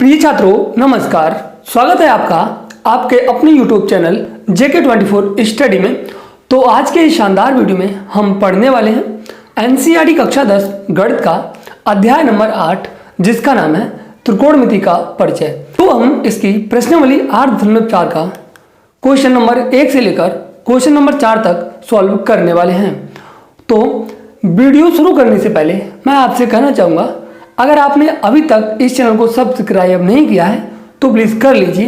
प्रिय छात्रों नमस्कार, स्वागत है आपका आपके अपने YouTube चैनल JK24 स्टडी में। तो आज के इस शानदार वीडियो में हम पढ़ने वाले हैं NCERT कक्षा 10 गणित का अध्याय नंबर 8 जिसका नाम है त्रिकोणमिति का परिचय। तो हम इसकी प्रश्नावली 8.4 का क्वेश्चन नंबर 1 से लेकर क्वेश्चन नंबर 4 तक सॉल्व करने वाले हैं। तो वीडियो शुरू करने से पहले मैं आपसे कहना चाहूँगा, अगर आपने अभी तक इस चैनल को सब्सक्राइब नहीं किया है तो प्लीज़ कर लीजिए।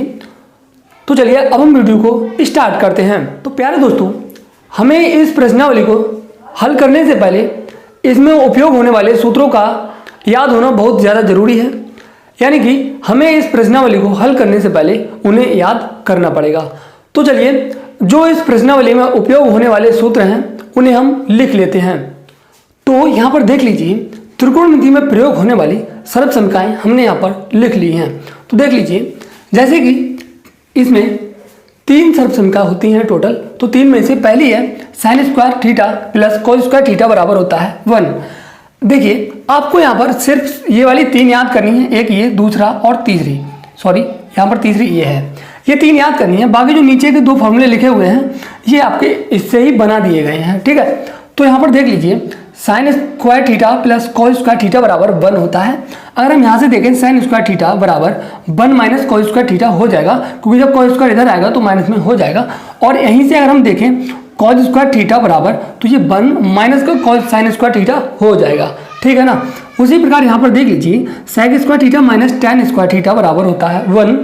तो चलिए अब हम वीडियो को स्टार्ट करते हैं। तो प्यारे दोस्तों, हमें इस प्रश्नावली को हल करने से पहले इसमें उपयोग होने वाले सूत्रों का याद होना बहुत ज़्यादा ज़रूरी है। यानी कि हमें इस प्रश्नावली को हल करने से पहले उन्हें याद करना पड़ेगा। तो चलिए, जो इस प्रश्नावली में उपयोग होने वाले सूत्र हैं उन्हें हम लिख लेते हैं। तो यहाँ पर देख लीजिए, त्रिकोणमिति में प्रयोग होने वाली सर्वसमीकाएं हमने यहाँ पर लिख ली हैं। तो देख लीजिए, जैसे कि इसमें 3 सर्वसमीका होती हैं टोटल। तो 3 में से पहली है sin square theta plus cos square theta बराबर होता है 1। देखिए, आपको यहाँ पर सिर्फ ये वाली 3 याद करनी है, एक ये, दूसरा और तीसरी, सॉरी यहाँ पर तीसरी ये है। ये 3 याद करनी है। बाकी जो नीचे के 2 फॉर्मूले लिखे हुए हैं ये आपके इससे ही बना दिए गए हैं, ठीक है। तो यहाँ पर देख लीजिए, sine square theta plus cos square theta बराबर 1 होता है। अगर हम यहाँ से देखें, साइन स्क्वायर थीटा बराबर 1 माइनस कॉस स्क्वायर थीटा हो जाएगा, क्योंकि जब कॉस स्क्वायर इधर आएगा तो माइनस में हो जाएगा। और यहीं से अगर हम देखें कॉस स्क्वायर थीटा बराबर, तो ये 1 माइनस का कॉस साइन स्क्वायर थीटा हो जाएगा, ठीक है ना। उसी प्रकार यहाँ पर देख लीजिए, sec square theta minus tan square theta बराबर होता है 1।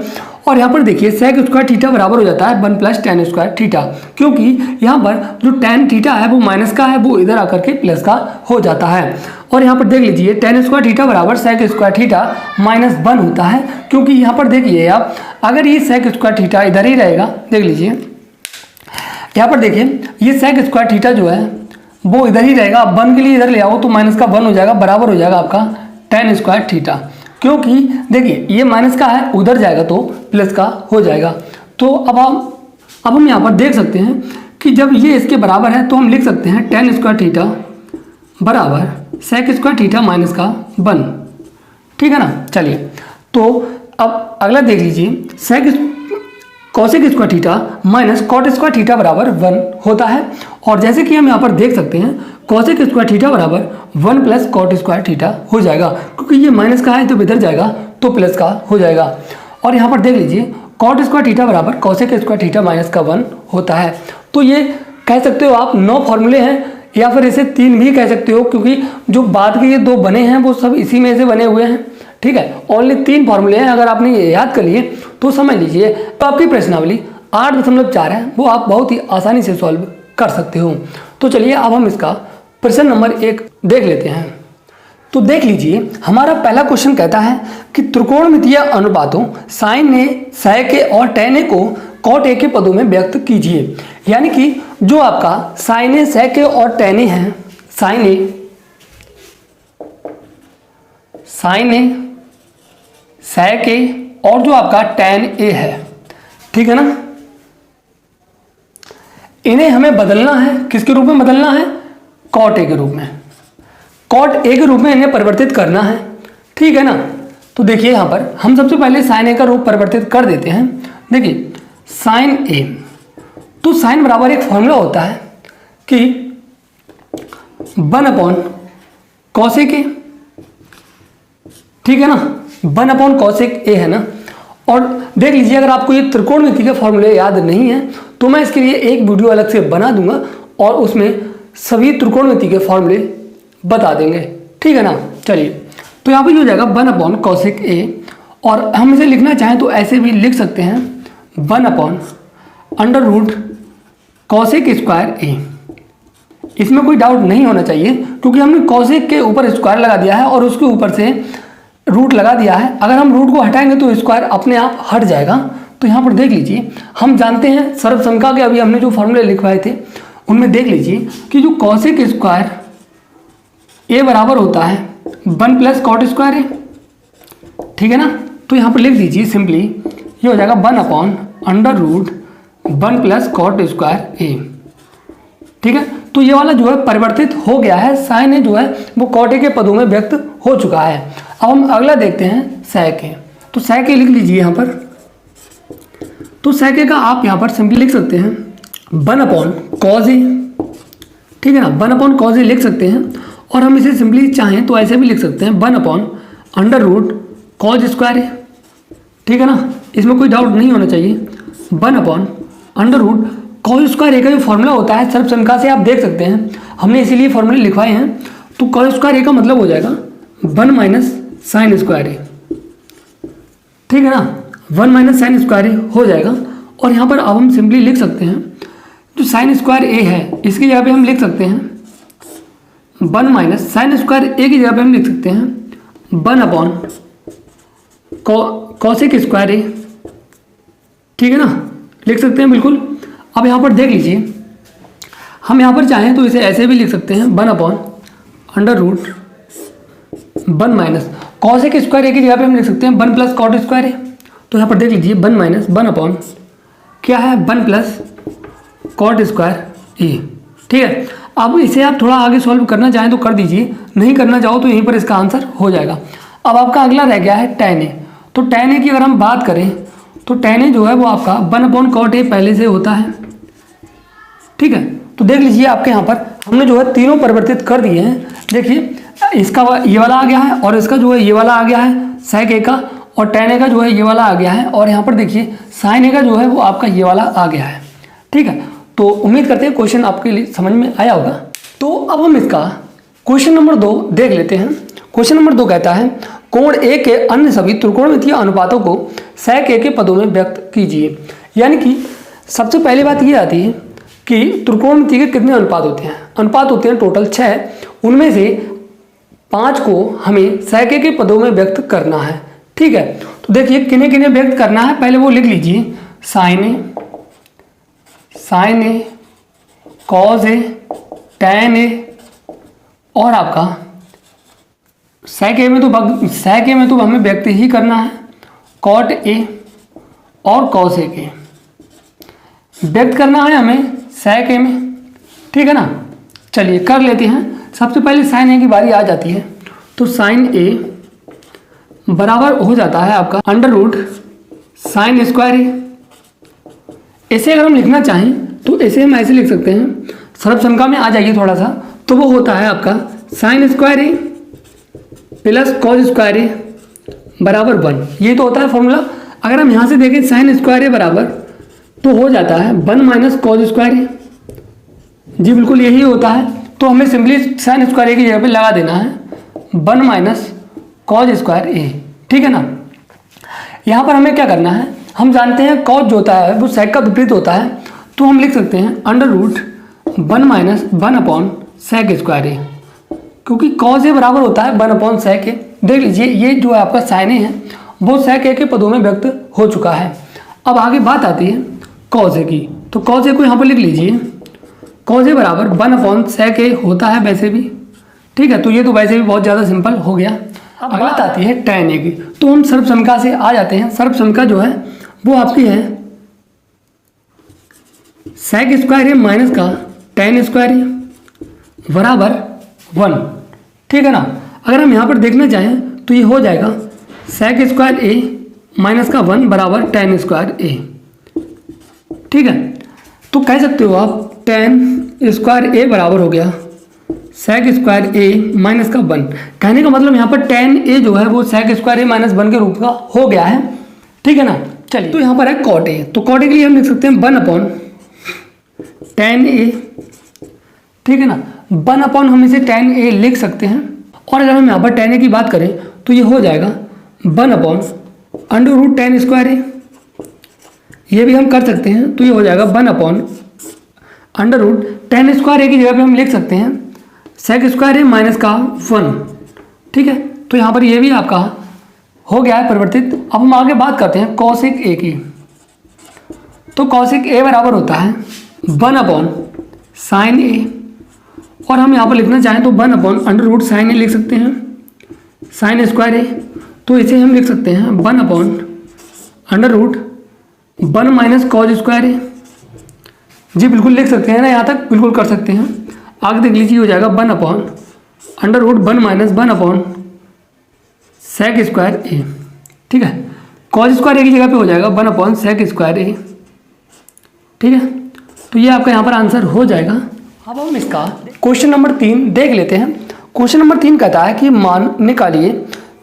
और यहाँ पर देखिए, सेक स्क्वायर थीटा बराबर हो जाता है 1 प्लस टेन स्क्वायर थीटा, क्योंकि यहाँ पर जो टेन थीटा है वो माइनस का है, वो इधर आकर के प्लस का हो जाता है। और यहाँ पर देख लीजिए, टेन स्क्वायर थीटा बराबर सेक स्क्वायर थीटा माइनस 1 होता है, क्योंकि यहाँ पर देखिए आप, अगर ये सेक स्क्वायर थीटा इधर ही रहेगा, देख लीजिए यहाँ पर देखिए, ये सेक स्क्वायर थीटा जो है वो इधर ही रहेगा। 1 के लिए इधर ले आओ तो माइनस का 1 हो जाएगा, बराबर हो जाएगा आपका टेन स्क्वायर थीटा, क्योंकि देखिए ये माइनस का है, उधर जाएगा तो प्लस का हो जाएगा। तो अब हम यहाँ पर देख सकते हैं कि जब ये इसके बराबर है तो हम लिख सकते हैं टेन स्क्वायर थीटा बराबर सेक स्क्वायर थीटा माइनस का 1, ठीक है ना। चलिए, तो अब अगला देख लीजिए, sec cosec square theta minus cot square theta बराबर 1 होता है। और जैसे कि हम यहाँ पर देख सकते हैं, कॉसेक स्क्वायर थीटा बराबर 1 प्लस कॉट स्क्वायर थीटा हो जाएगा, क्योंकि ये माइनस का है तो इधर जाएगा तो प्लस का हो जाएगा। और यहाँ पर देख लीजिए, कॉट स्क्वायर थीटा बराबर कॉसेक स्क्वायर थीटा माइनस का 1 होता है। तो ये कह सकते हो आप 9 फॉर्मूले हैं, या फिर इसे 3 भी कह सकते हो, क्योंकि जो बाद के ये 2 बने हैं वो सब इसी में से बने हुए हैं, ठीक है। ओनली 3 फॉर्मूले हैं। अगर आपने ये याद कर लिए तो समझ लीजिए, तो आपकी प्रश्नावली 8.4 है, वो आप बहुत ही आसानी से सॉल्व कर सकते हो। तो चलिए अब हम इसका प्रश्न नंबर 1 देख लेते हैं। तो देख लीजिए, हमारा पहला क्वेश्चन कहता है कि त्रिकोणमितीय अनुपातों साइन ए, सेक ए और टेन ए को कॉट ए के पदों में व्यक्त कीजिए। यानी कि जो आपका साइन ए, सेक ए और टेन ए है, साइन ए, सेक ए और जो आपका टेन ए है, ठीक है ना, इन्हें हमें बदलना है। किसके रूप में बदलना है? कॉट ए के रूप में। कॉट ए के रूप में इन्हें परिवर्तित करना है, ठीक है ना। तो देखिए यहाँ पर हम सबसे पहले साइन ए का रूप परिवर्तित कर देते हैं। देखिए साइन ए, तो साइन बराबर एक फॉर्मूला होता है कि 1 अपॉन कॉसेक ए, ठीक है ना, 1 अपॉन कॉसेक ए है ना। और देख लीजिए, अगर आपको ये त्रिकोणमिति के फॉर्मूले याद नहीं है तो मैं इसके लिए एक वीडियो अलग से बना दूंगा और उसमें सभी त्रिकोणमिति के फॉर्मूले बता देंगे, ठीक है ना। चलिए, तो यहाँ पर हो जाएगा 1 अपॉन कॉसेक ए, और हम इसे लिखना चाहें तो ऐसे भी लिख सकते हैं 1 upon under root cosec square A. इसमें कोई डाउट नहीं होना चाहिए, क्योंकि हमने कॉसेक के ऊपर स्क्वायर लगा दिया है और उसके ऊपर से रूट लगा दिया है। अगर हम रूट को हटाएंगे तो स्क्वायर अपने आप हट जाएगा। तो यहाँ पर देख लीजिए, हम जानते हैं सर्वसमीका के अभी हमने जो फॉर्मूले लिखवाए थे उनमें देख लीजिए कि जो कॉसेक स्क्वायर ए बराबर होता है 1 प्लस कॉट स्क्वायर ए, ठीक है ना। तो यहाँ पर लिख दीजिए सिंपली, ये हो जाएगा 1 upon under root 1 plus cot square A, ठीक है। तो ये वाला जो है परिवर्तित हो गया है, साइन ए जो है वो कॉट ए के पदों में व्यक्त हो चुका है। अब हम अगला देखते हैं सेक ए। तो sec a लिख लीजिए यहाँ पर। तो sec a का आप यहाँ पर सिंपली लिख सकते हैं 1 अपॉन कॉज ए, ठीक है ना, 1 अपॉन कॉज ए लिख सकते हैं। और हम इसे सिंपली चाहें तो ऐसे भी लिख सकते हैं 1 upon under root cos square A, ठीक है ना, इसमें कोई डाउट नहीं होना चाहिए। 1 upon under root cos square A का जो फॉर्मूला होता है सर्वसंख्या से आप देख सकते हैं, हमने इसीलिए फॉर्मूले लिखवाए हैं। तो कॉज स्क्वायर ए का मतलब हो जाएगा 1 माइनस साइन स्क्वायर ए, ठीक है ना, 1 माइनस साइन स्क्वायर ए हो जाएगा। और यहाँ पर अब हम सिंपली लिख सकते हैं जो साइन स्क्वायर ए है इसकी जगह पे हम लिख सकते हैं 1 माइनस साइन स्क्वायर ए की जगह पे हम लिख सकते हैं 1 अपॉन कॉसेक स्क्वायर ए, ठीक है ना, लिख सकते हैं बिल्कुल। अब यहाँ पर देख लीजिए, हम यहाँ पर चाहें तो इसे ऐसे भी लिख सकते हैं 1 upon under root 1 minus cosec square A की जगह पे हम लिख सकते हैं 1 प्लस कॉट स्क्वायर ए। तो यहाँ पर देख लीजिए 1 माइनस 1 अपॉन क्या है 1 प्लस कॉट स्क्वायर ए, ठीक है। अब इसे आप थोड़ा आगे सॉल्व करना चाहें तो कर दीजिए, नहीं करना चाहो तो यहीं पर इसका आंसर हो जाएगा। अब आपका अगला रह गया है tan ए। तो tan ए की अगर हम बात करें तो tan ए जो है वो आपका 1 अपॉन कॉट ए पहले से होता है, ठीक है। तो देख लीजिए आपके यहाँ पर हमने जो है तीनों परिवर्तित कर दिए हैं। देखिए इसका ये वाला आ गया है और इसका जो है ये वाला आ गया है sec a का, और tan a का जो है ये वाला आ गया है, और यहाँ पर देखिए sin a का जो है वो आपका ये वाला आ गया है, ठीक है। तो उम्मीद करते हैं क्वेश्चन आपके लिए समझ में आया होगा। तो अब हम इसका क्वेश्चन नंबर 2 देख लेते हैं। क्वेश्चन नंबर 2 कहता है कोण ए के अन्य सभी त्रिकोणमितीय अनुपातों को sec a के पदों में व्यक्त कीजिए। यानी कि सबसे पहली बात ये आती है कि त्रिकोणमिति के कितने अनुपात होते हैं। अनुपात होते हैं टोटल 6, उनमें से 5 को हमें sec a के पदों में व्यक्त करना है, ठीक है। तो देखिए किन्हें किन्हें व्यक्त करना है, पहले वो लिख लीजिए साइन ए, कॉज ए, tan ए, और आपका sec a में तो हमें व्यक्त ही करना है cot ए और cos ए के व्यक्त करना है हमें sec a में, ठीक है ना। चलिए कर लेते हैं। सबसे पहले sin a की बारी आ जाती है। तो sin a बराबर हो जाता है आपका अंडर रूट साइन स्क्वायर ए। ऐसे अगर हम लिखना चाहें तो ऐसे हम ऐसे लिख सकते हैं, सर्वसंख्या में आ जाइए थोड़ा सा, तो वो होता है आपका साइन स्क्वायर ए प्लस कॉस स्क्वायर ए बराबर 1। ये तो होता है फॉर्मूला। अगर हम यहाँ से देखें साइन स्क्वायर ए बराबर तो हो जाता है 1 माइनस कॉस स्क्वायर ए, जी बिल्कुल यही होता है। तो हमें सिंपली साइन स्क्वायर ए की जगह पे लगा देना है 1 माइनस कॉस स्क्वायर ए, ठीक है ना। यहाँ पर हमें क्या करना है, हम जानते हैं कॉस जो होता है वो sec का विपरीत होता है, तो हम लिख सकते हैं under root 1 minus 1 upon sec square A, क्योंकि कॉस ए बराबर होता है 1 अपॉन sec ए। देख लीजिए ये जो है आपका sin ए है वो sec ए के पदों में व्यक्त हो चुका है। अब आगे बात आती है cos ए की। तो cos ए को यहाँ पर लिख लीजिए, cos ए बराबर 1 अपॉन sec ए होता है वैसे भी, ठीक है। तो ये तो वैसे भी बहुत ज़्यादा सिंपल हो गया। अब बात आती है tan ए की। तो हम सर्वसंख्या से आ जाते हैं। सर्वसंख्या जो है वो आपकी है sec स्क्वायर ए माइनस का tan स्क्वायर ए बराबर 1, ठीक है ना। अगर हम यहाँ पर देखना चाहें तो ये हो जाएगा sec स्क्वायर ए माइनस का 1 बराबर tan स्क्वायर ए, ठीक है। तो कह सकते हो आप tan स्क्वायर ए बराबर हो गया sec स्क्वायर ए माइनस का 1। कहने का मतलब यहाँ पर tan ए जो है वो sec स्क्वायर ए माइनस 1 के रूप का हो गया है, ठीक है ना। चलिए तो यहाँ पर है cot ए। तो cot ए के लिए हम लिख सकते हैं 1 अपॉन tan ए, ठीक है ना। 1 अपॉन हम इसे tan ए लिख सकते हैं। और अगर हम यहाँ पर tan ए की बात करें तो ये हो जाएगा 1 upon under root tan square A, ये भी हम कर सकते हैं। तो ये हो जाएगा 1 upon under root tan square A की जगह पे हम लिख सकते हैं sec स्क्वायर ए माइनस का 1, ठीक है। तो यहाँ पर ये भी आपका हो गया है परिवर्तित। अब हम आगे बात करते हैं cosec ए की। तो cosec ए बराबर होता है 1 अपॉन साइन ए, और हम यहाँ पर लिखना चाहें तो 1 अपॉन अंडर रूट साइन ए लिख सकते हैं साइन स्क्वायर ए। तो इसे हम लिख सकते हैं 1 upon under root 1 minus cos square A, जी बिल्कुल लिख सकते हैं ना, यहाँ तक बिल्कुल कर सकते हैं। आगे देख लीजिए हो जाएगा 1 upon under root 1 minus 1 upon sec square A, ठीक है। कॉज स्क्वायर ए की जगह पे हो जाएगा 1 अपॉन सेक स्क्वायर ए। ठीक है, तो ये आपका यहाँ पर आंसर हो जाएगा। अब हम इसका क्वेश्चन नंबर 3 देख लेते हैं। क्वेश्चन नंबर 3 कहता है कि मान निकालिए।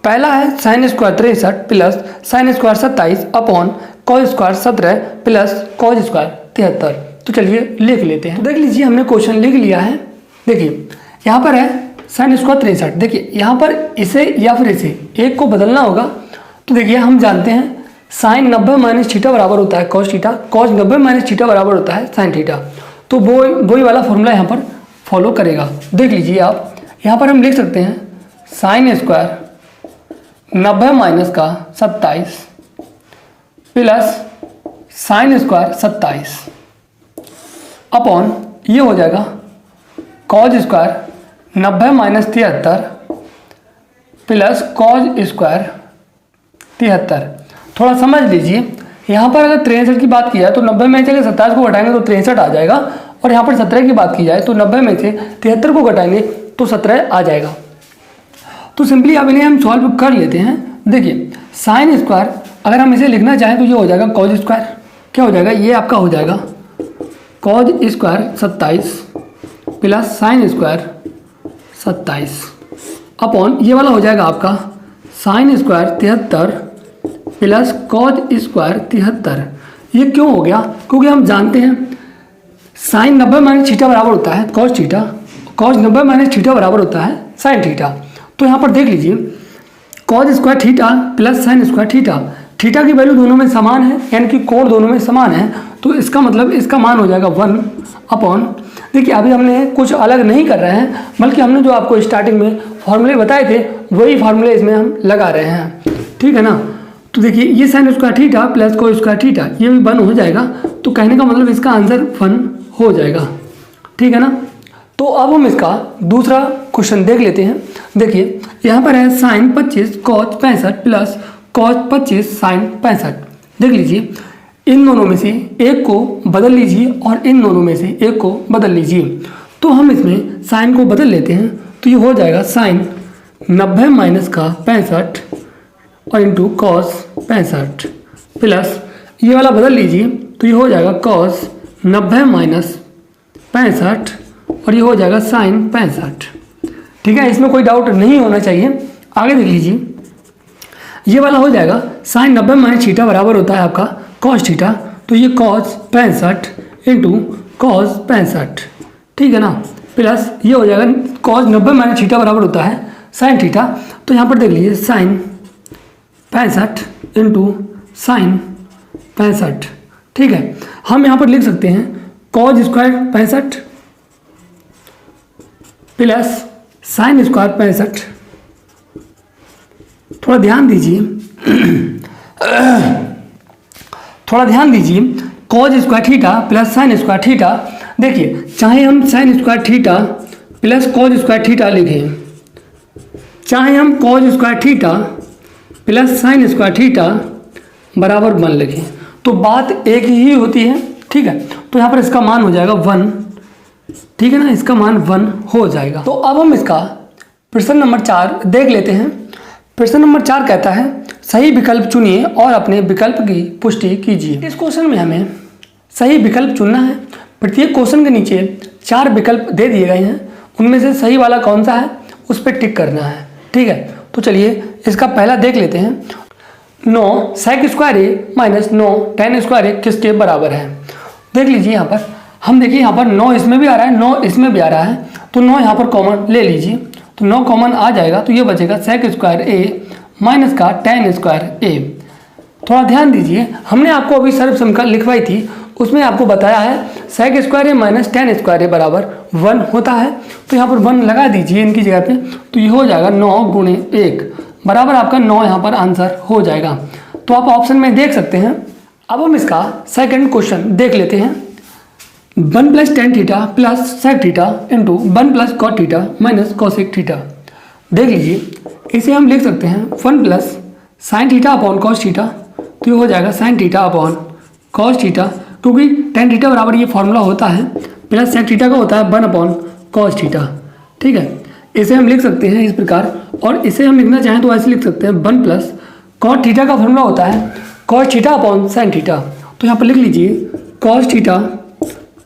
पहला है sine square 63 plus sine square 27 upon cos square 17 plus cos square 73। तो चलिए लिख लेते हैं। तो देख लीजिए हमने क्वेश्चन लिख लिया है। देखिए यहाँ पर है साइन स्क्वायर 63। देखिए यहाँ पर इसे या फिर इसे एक को बदलना होगा। तो देखिए हम जानते हैं साइन 90 माइनस थीटा बराबर होता है cos theta, cos 90 minus theta बराबर होता है साइन थीटा। तो वही वाला फॉर्मूला यहाँ पर फॉलो करेगा। देख लीजिए आप, यहाँ पर हम लिख सकते हैं साइन स्क्वायर 90 माइनस का 27 प्लस साइन स्क्वायर 27 अपॉन ये हो जाएगा cause square 90 minus 73 plus cos square 73। थोड़ा समझ लीजिए, यहाँ पर अगर 63 की बात की जाए तो 90 में से अगर 27 को घटाएंगे तो 63 आ जाएगा, और यहाँ पर 17 की बात की जाए तो 90 में से 73 को घटाएंगे तो 17 आ जाएगा। तो सिंपली अब इन्हें हम सॉल्व कर लेते हैं। देखिए साइन स्क्वायर अगर हम इसे लिखना चाहें तो ये हो जाएगा कॉज स्क्वायर, क्या हो जाएगा, ये आपका हो जाएगा cause square 27 plus sine square 27 upon ये वाला हो जाएगा आपका sine square 73 plus cos square 73। ये क्यों हो गया, क्योंकि हम जानते हैं साइन 90 माइनस थीटा बराबर होता है cos theta, cos 90 minus theta बराबर होता है साइन थीटा। तो यहाँ पर देख लीजिए cause square theta plus sine square theta, theta की वैल्यू दोनों में समान है, यानी कि कोण दोनों में समान है। तो इसका मतलब इसका मान हो जाएगा 1 अपॉन, देखिए अभी हमने कुछ अलग नहीं कर रहे हैं, बल्कि हमने जो आपको स्टार्टिंग में फॉर्मूले बताए थे वही फार्मूले इसमें हम लगा रहे हैं। ठीक है ना। तो देखिए ये sine square theta plus cos square theta ये भी 1 हो जाएगा। तो कहने का मतलब इसका आंसर 1 हो जाएगा। ठीक है ना। तो अब हम इसका दूसरा क्वेश्चन देख लेते हैं। देखिए यहाँ पर है sine 25 cos 65 plus cos 25 sine 65। देख लीजिए इन दोनों में से एक को बदल लीजिए और इन दोनों में से एक को बदल लीजिए। तो हम इसमें साइन को बदल लेते हैं, तो ये हो जाएगा साइन 90 माइनस का 65 और इंटू कॉस 65 प्लस ये वाला बदल लीजिए, तो ये हो जाएगा कॉस 90 माइनस 65 और ये हो जाएगा साइन 65। ठीक है, इसमें कोई डाउट नहीं होना चाहिए। आगे देख लीजिए ये वाला हो जाएगा साइन 90 माइनस थीटा बराबर होता है आपका कॉस थीटा, तो ये कॉस 65 इंटू कॉस 65। ठीक है ना, प्लस ये हो जाएगा कॉस 90 माइनस थीटा बराबर होता है साइन थीटा। तो यहाँ पर देख लीजिए साइन 65 इंटू साइन 65। ठीक है, हम यहाँ पर लिख सकते हैं cos square 65 plus sine square 65। थोड़ा ध्यान दीजिए cause square theta plus sine square theta. देखिए चाहे हम sine square theta plus cos square theta लिखें, चाहे हम cause square theta plus sine square theta बराबर 1 लिखें, तो बात एक ही होती है। ठीक है, तो यहाँ पर इसका मान हो जाएगा 1। ठीक है ना, इसका मान 1 हो जाएगा। तो अब हम इसका प्रश्न नंबर 4 देख लेते हैं। प्रश्न नंबर 4 कहता है सही विकल्प चुनिए और अपने विकल्प की पुष्टि कीजिए। इस क्वेश्चन में हमें सही विकल्प चुनना है। प्रत्येक क्वेश्चन के नीचे 4 विकल्प दे दिए गए हैं, उनमें से सही वाला कौन सा है उस पर टिक करना है। ठीक है, तो चलिए इसका पहला देख लेते हैं। 9 सेक स्क्वायर ए माइनस 9 टेन स्क्वायर ए किसके बराबर है। देख लीजिए यहाँ पर हम देखिए यहाँ पर 9 इसमें भी आ रहा है 9 इसमें भी आ रहा है, तो 9 यहाँ पर कॉमन ले लीजिए, तो 9 कॉमन आ जाएगा, तो ये बचेगा सेक स्क्वायर ए माइनस का टेन स्क्वायर ए। थोड़ा ध्यान दीजिए, हमने आपको अभी सर्वसमीकरण लिखवाई थी, उसमें आपको बताया है सेक स्क्वायर ए माइनस टेन स्क्वायर ए बराबर 1 होता है। तो यहाँ पर 1 लगा दीजिए इनकी जगह पे, तो ये हो जाएगा 9 गुणे 1 बराबर आपका 9 यहाँ पर आंसर हो जाएगा। तो आप ऑप्शन में देख सकते हैं। अब हम इसका सेकंड क्वेश्चन देख लेते हैं। 1 plus tan theta plus sec theta into 1 plus cot theta minus cosec theta. देख लीजिए इसे हम लिख सकते हैं 1 plus sine theta upon cos theta, तो ये हो जाएगा sine theta upon cos theta, क्योंकि टेन थीटा बराबर ये फॉर्मूला होता है, प्लस सेक थीटा का होता है 1 अपॉन कॉस थीटा। ठीक है, इसे हम लिख सकते हैं इस प्रकार, और इसे हम लिखना चाहें तो ऐसे लिख सकते हैं 1 प्लस कॉस थीटा का फॉर्मूला होता है cos theta upon sine theta. तो यहाँ पर लिख लीजिए cos theta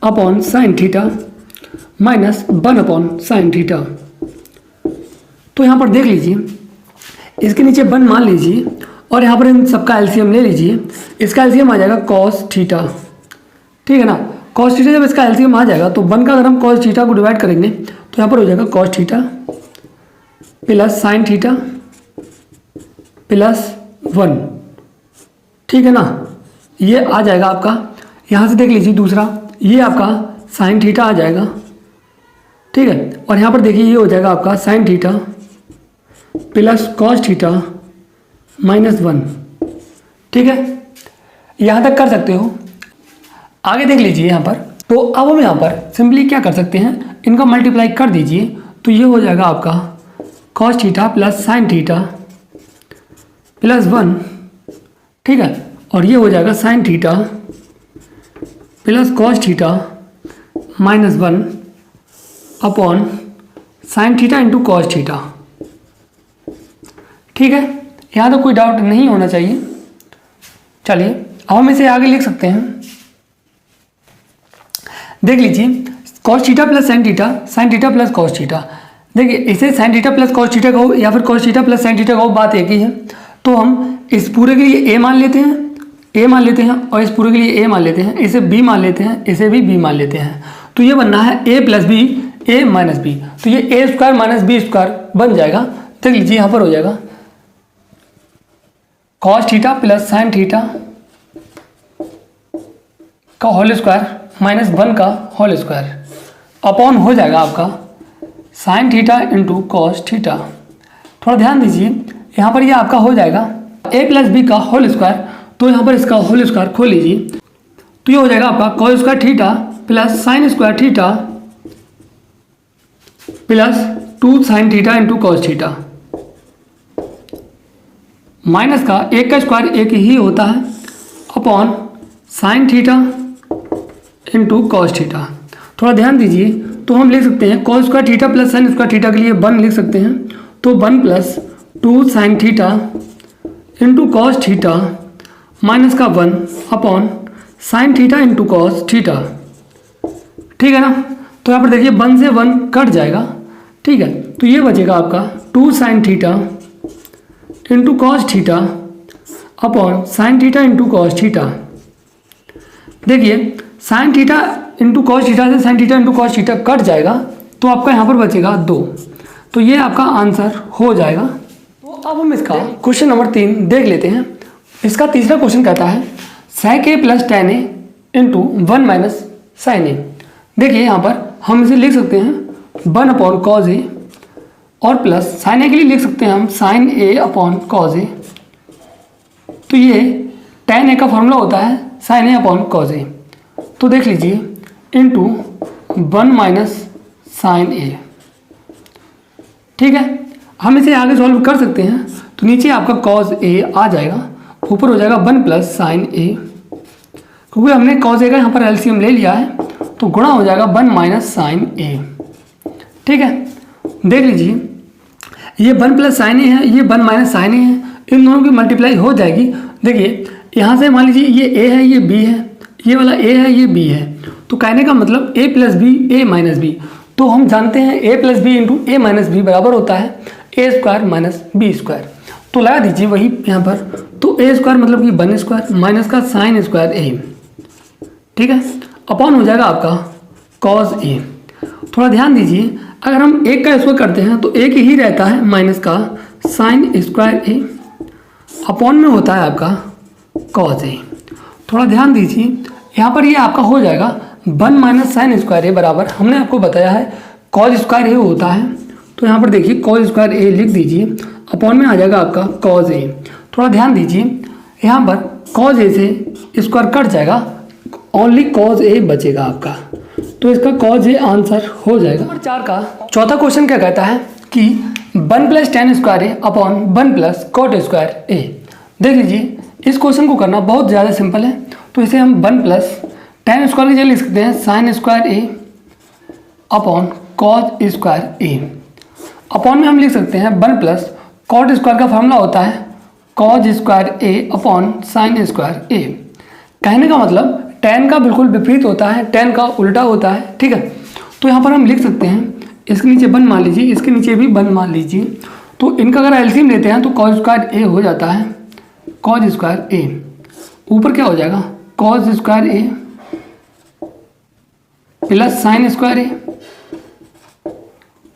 upon sine theta minus 1 upon sine theta. तो यहाँ पर देख लीजिए, इसके नीचे 1 मान लीजिए और यहाँ पर इन सबका एलसीएम ले लीजिए। इसका एलसीएम आ जाएगा कॉस थीटा, ठीक है ना। कॉस थीटा जब इसका एलसीएम आ जाएगा तो 1 का अगर हम कॉस थीटा को डिवाइड करेंगे तो यहाँ पर हो जाएगा cos theta plus sine theta plus 1, ठीक है ना। ये आ जाएगा आपका, यहाँ से देख लीजिए दूसरा, ये आपका साइन थीटा आ जाएगा, ठीक है। और यहाँ पर देखिए ये हो जाएगा आपका sine theta plus cos theta minus 1, ठीक है। यहाँ तक कर सकते हो। आगे देख लीजिए यहाँ पर। तो अब हम यहाँ पर सिंपली क्या कर सकते हैं, इनका मल्टीप्लाई कर दीजिए तो ये हो जाएगा आपका cos theta plus sine theta plus 1, ठीक है। और ये हो जाएगा sine theta plus cos theta minus 1 upon sine theta into cos theta, ठीक है। यहाँ तो कोई डाउट नहीं होना चाहिए। चलिए अब हम इसे आगे लिख सकते हैं। देख लीजिए cos theta plus sine theta plus cos theta. देखिए इसे sine theta plus cos theta कहो या फिर cos theta plus sine theta कहो, बात एक ही है। तो हम इस पूरे के लिए a मान लेते हैं और इस पूरे के लिए a मान लेते हैं, इसे b मान लेते हैं, इसे भी b मान लेते हैं। तो ये बनना है a plus B a minus B. तो ये a square minus B square बन जाएगा। देख लीजिए यहाँ पर हो जाएगा cos theta plus sine theta का होल स्क्वायर माइनस 1 का होल स्क्वायर अपॉन हो जाएगा आपका sine theta into cos theta. थोड़ा ध्यान दीजिए, यहाँ पर ये आपका हो जाएगा a प्लस बी का होल स्क्वायर। तो यहाँ पर इसका होल स्क्वायर खोल लीजिए तो ये हो जाएगा आपका cos square theta plus sine square theta plus 2 sine theta into cos theta minus का एक का स्क्वायर एक ही होता है upon sine theta into cos theta. थोड़ा ध्यान दीजिए, तो हम लिख सकते हैं cos square theta plus sine square theta के लिए 1 लिख सकते हैं। तो 1 plus 2 sine theta into cos theta minus का 1 upon sine theta into cos theta, ठीक है ना। तो यहाँ पर देखिए 1 से 1 कट जाएगा, ठीक है। तो ये बचेगा आपका 2 sine theta into cos theta upon sine theta into cos theta. देखिए sine theta into cos theta से sine theta into cos theta cut जाएगा तो आपका यहाँ पर बचेगा 2। तो ये आपका आंसर हो जाएगा। तो अब हम इसका क्वेश्चन नंबर 3 देख लेते हैं। इसका तीसरा क्वेश्चन कहता है sec a plus tan a into 1 minus sine A. देखिए यहाँ पर हम इसे लिख सकते हैं 1 अपॉन कॉज ए और प्लस साइन ए के लिए लिख सकते हैं हम साइन ए अपॉन कॉज ए। तो ये tan a का फॉर्मूला होता है साइन ए अपॉन कॉज ए। तो देख लीजिए इंटू 1 माइनस साइन ए, ठीक है। हम इसे आगे सॉल्व कर सकते हैं। तो नीचे आपका कॉज ए आ जाएगा, ऊपर हो जाएगा 1 प्लस साइन ए, क्योंकि हमने कॉज ए का यहाँ पर एलसीएम ले लिया है तो गुणा हो जाएगा 1 माइनस साइन ए, ठीक है। देख लीजिए ये 1 प्लस साइन ए है, ये 1 माइनस साइन ए है, इन दोनों की मल्टीप्लाई हो जाएगी। देखिए यहाँ से मान लीजिए ये ए है, ये बी है, ये वाला ए है, ये बी है। तो कहने का मतलब a plus B A minus B. तो हम जानते हैं a plus B into A minus B बराबर होता है A square minus B square. तो लगा दीजिए वही यहाँ पर। तो ए स्क्वायर मतलब कि 1 स्क्वायर माइनस का साइन स्क्वायर ए, ठीक है, अपॉन हो जाएगा आपका कॉस ए। थोड़ा ध्यान दीजिए, अगर हम एक का स्क्वायर करते हैं तो एक ही रहता है माइनस का साइन स्क्वायर ए, अपॉन में होता है आपका कॉस ए। थोड़ा ध्यान दीजिए, यहाँ पर ये आपका हो जाएगा 1 माइनस साइन स्क्वायर ए बराबर, हमने आपको बताया है कॉस स्क्वायर ए होता है। तो यहाँ पर देखिए कॉस स्क्वायर ए लिख दीजिए, अपॉन में आ जाएगा आपका कॉस ए। थोड़ा ध्यान दीजिए, यहाँ पर कॉस ए से स्क्वायर कट जाएगा, ओनली कॉस ए बचेगा आपका। तो इसका कॉस ए आंसर हो जाएगा। नंबर 4 का चौथा क्वेश्चन क्या कहता है कि 1 प्लस tan स्क्वायर ए अपॉन 1 प्लस कॉट स्क्वायर ए। देख लीजिए इस क्वेश्चन को करना बहुत ज़्यादा सिंपल है। तो इसे हम 1 प्लस tan स्क्वायर की जगह लिख सकते हैं साइन स्क्वायर ए अपॉन कॉस स्क्वायर ए। अपॉन में हम लिख सकते हैं 1 प्लस कॉट स्क्वायर का फॉर्मूला होता है कॉज स्क्वायर ए अपॉन साइन स्क्वायर ए। कहने का मतलब tan का बिल्कुल विपरीत होता है, tan का उल्टा होता है, ठीक है। तो यहाँ पर हम लिख सकते हैं, इसके नीचे 1 मान लीजिए, इसके नीचे भी 1 मान लीजिए। तो इनका अगर एलसीएम लेते हैं तो कॉज स्क्वायर ए हो जाता है, कॉज स्क्वायर ए। ऊपर क्या हो जाएगा, कॉज स्क्वायर ए प्लस साइन स्क्वायर ए।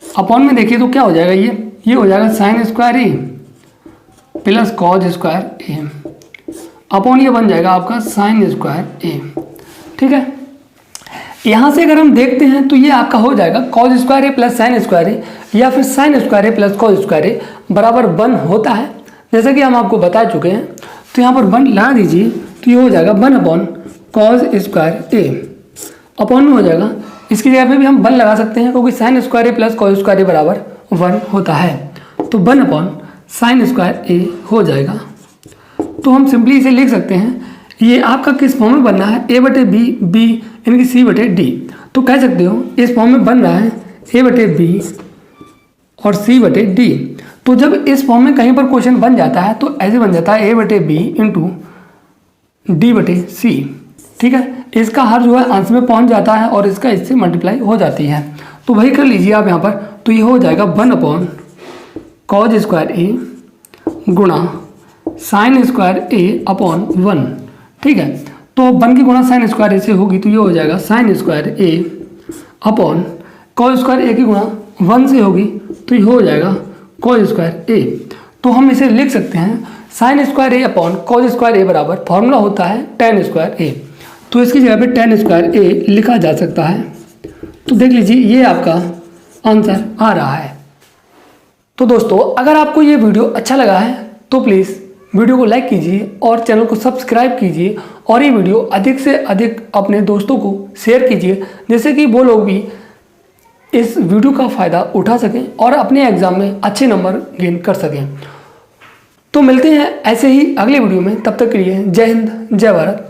अपॉन में देखिए तो क्या हो जाएगा, ये हो जाएगा साइन स्क्वायर ए प्लस कॉज स्क्वायर ए। अपॉन ये बन जाएगा आपका साइन स्क्वायर ए, ठीक है। यहाँ से अगर हम देखते हैं तो ये आपका हो जाएगा कॉज स्क्वायर ए प्लस साइन स्क्वायर ए, या फिर साइन स्क्वायर ए प्लस कॉज स्क्वायर ए बराबर 1 होता है, जैसा कि हम आपको बता चुके हैं। तो यहाँ पर 1 लगा दीजिए तो ये हो जाएगा 1 अपॉन कॉज स्क्वायर ए। अपॉन में हो जाएगा, इसकी जगह पे भी हम 1 लगा सकते हैं क्योंकि साइन स्क्वायर ए प्लस कॉज स्क्वायर ए बराबर 1 होता है। तो 1 अपॉन साइन स्क्वायर ए हो जाएगा। तो हम सिंपली इसे लिख सकते हैं, ये आपका किस फॉर्म में बनना है, a बटे बी यानी कि c बटे डी। तो कह सकते हो इस फॉर्म में बन रहा है a बटे बी और c बटे डी। तो जब इस फॉर्म में कहीं पर क्वेश्चन बन जाता है तो ऐसे बन जाता है a बटे बी इंटू डी बटे सी, ठीक है। इसका हर जो है अंश में पहुंच जाता है और इसका इससे मल्टीप्लाई हो जाती है। तो वही कर लीजिए आप यहाँ पर। तो ये हो जाएगा 1 अपॉन कॉज स्क्वायर ए गुणा साइन स्क्वायर ए अपॉन 1, ठीक है। तो 1 की गुणा साइन स्क्वायर ए से होगी तो ये हो जाएगा sine square A upon cos square A की गुणा 1 से होगी तो ये हो जाएगा कॉज स्क्वायर ए। तो हम इसे लिख सकते हैं साइन स्क्वायर ए अपॉन कॉज स्क्वायर ए बराबर फॉर्मूला होता है tan स्क्वायर ए। तो इसकी जगह पे tan स्क्वायर ए लिखा जा सकता है। तो देख लीजिए ये आपका आंसर आ रहा है। तो दोस्तों अगर आपको ये वीडियो अच्छा लगा है तो प्लीज़ वीडियो को लाइक कीजिए और चैनल को सब्सक्राइब कीजिए और ये वीडियो अधिक से अधिक अपने दोस्तों को शेयर कीजिए, जिससे कि वो लोग भी इस वीडियो का फ़ायदा उठा सकें और अपने एग्ज़ाम में अच्छे नंबर गेन कर सकें। तो मिलते हैं ऐसे ही अगले वीडियो में, तब तक के लिए जय हिंद जय भारत।